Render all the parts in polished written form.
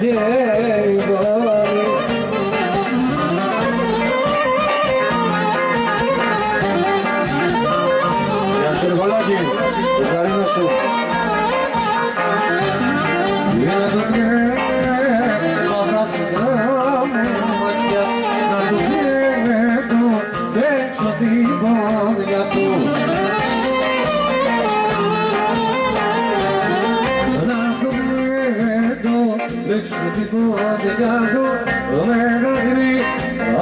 χέρι. Γεια σου Εργολάκη, το χαρίνο σου. Για το πνεύμα θα του κάνω ματιά, να του βλέπω έξω την πόδια του. Να του βλέπω έξω την πόδια του, με ένα γρή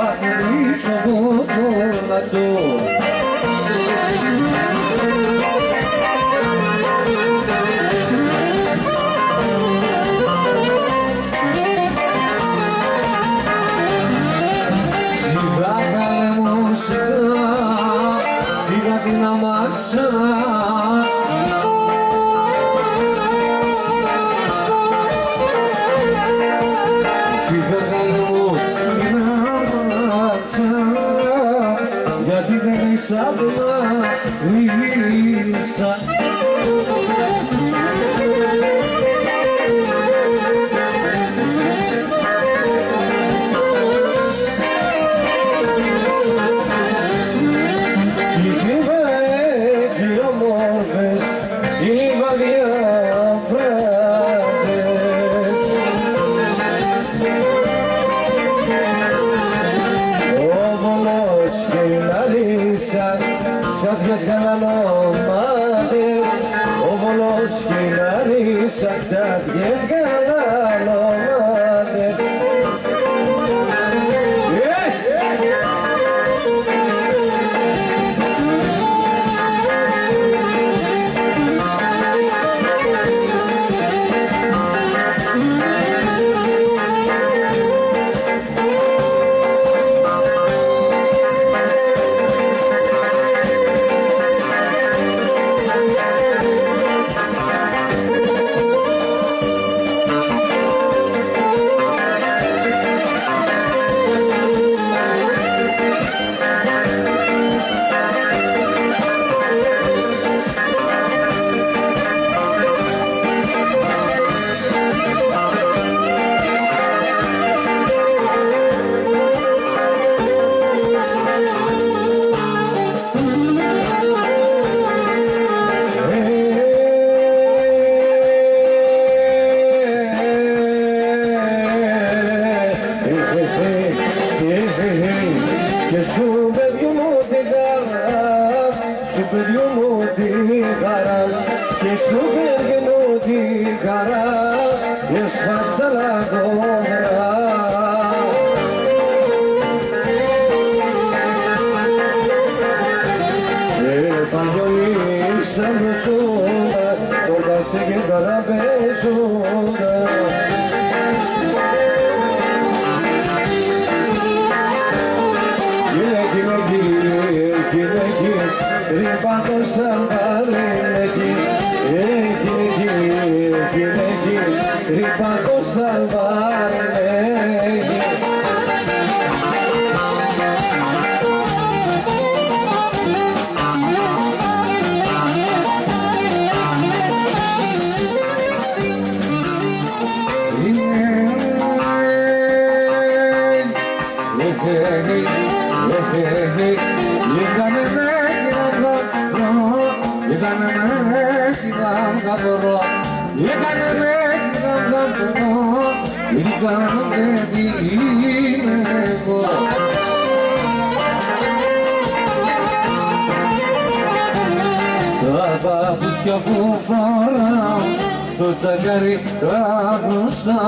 αγνήσω πόδια του. Την αμάξα σιγά καλέ μου την αμάξα, γιατί δεν είσαι απλά γλύψα. Ξάδιες γαλανομάτες, ο Βόλος και η Λαρίσα, ξάδιες γαλανομάτες. Και στο παιδιού μου τη χαρά, στο παιδιού μου τη χαρά, και στο παιδιού μου τη χαρά, έσφαξα λαγόρα. Επαγγελίσα με σούνα, τον κασέ και καραπέσουνα. Ρίμπα το σαλβάρι, ρίμπα το σαλβάρι. Τα παπούτσια που φοράω στο τσακάρι τα μπροστά,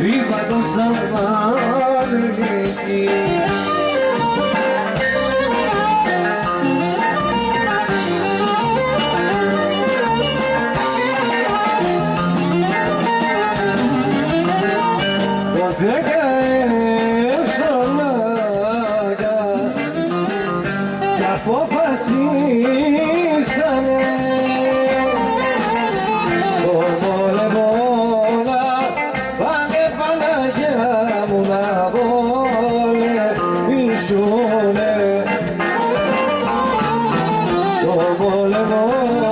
ρίβα το σαλβάρι. Ποτέ καέσολαγα κι αποφασίσανε στο πόλεμο να πάνε παλεύω